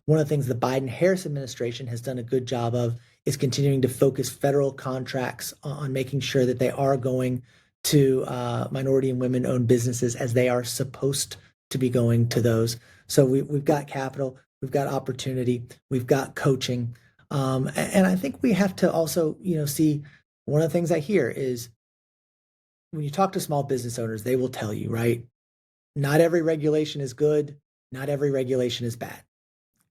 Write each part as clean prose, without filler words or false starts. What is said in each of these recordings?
one of the things the Biden-Harris administration has done a good job of is continuing to focus federal contracts on making sure that they are going to minority and women-owned businesses as they are supposed to be going to those. So we've got capital, we've got opportunity, we've got coaching, and I think we have to also, see one of the things I hear is when you talk to small business owners, they will tell you, right? Not every regulation is good, not every regulation is bad.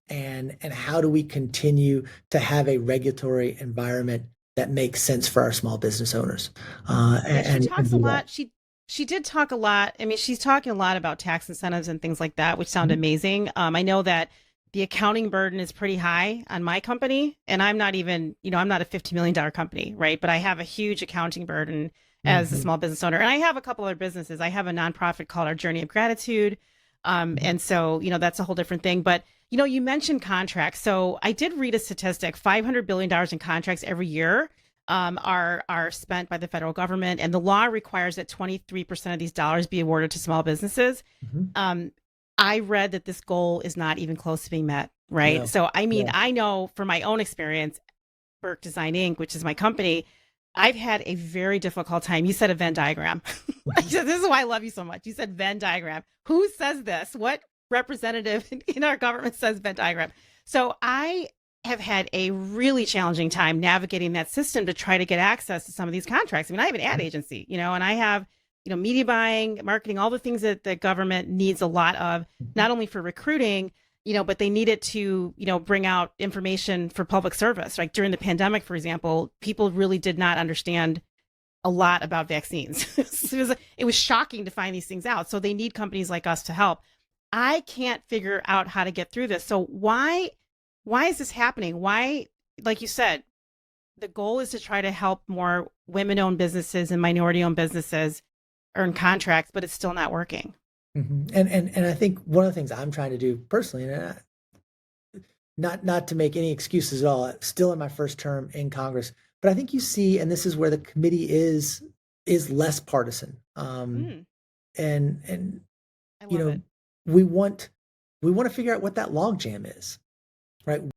And how do we continue to have a regulatory environment that makes sense for our small business owners? Yeah, she And talks a do that. lot. She did talk a lot. I mean, she's talking a lot about tax incentives and things like that, which sound Mhm. amazing. I know that the accounting burden is pretty high on my company, and I'm not even, I'm not a $50 million company, right? But I have a huge accounting burden as a Mhm. small business owner, and I have a couple other businesses. I have a nonprofit called Our Journey of Gratitude, Mhm. and so that's a whole different thing. But you mentioned contracts, so I did read a statistic: $500 billion in contracts every year are spent by the federal government, and the law requires that 23% of these dollars be awarded to small businesses. Mhm. Um, I read that this goal is not even close to being met, right? No. So, I mean, Yeah. I know from my own experience, Burke Design Inc., which is my company, I've had a very difficult time. You said a Venn diagram. Mhm. This is why I love you so much. You said Venn diagram. Who says this? What representative in our government says Venn diagram? So I have had a really challenging time navigating that system to try to get access to some of these contracts. I mean, I have an ad agency, and I have, media buying, marketing, all the things that the government needs a lot of, Mhm. not only for recruiting, but they need it to, bring out information for public service. Like during the pandemic, for example, people really did not understand a lot about vaccines. It was shocking to find these things out. So they need companies like us to help. I can't figure out how to get through this. So why is this happening? Why, like you said, the goal is to try to help more women-owned businesses and minority-owned businesses earn contracts, but it's still not working. Mhm. And I think one of the things I'm trying to do personally, and not to make any excuses at all, still in my first term in Congress, but I think you see, and this is where the committee is less partisan. Mm, And I you love know, it. we want we want to figure out what that logjam is, right?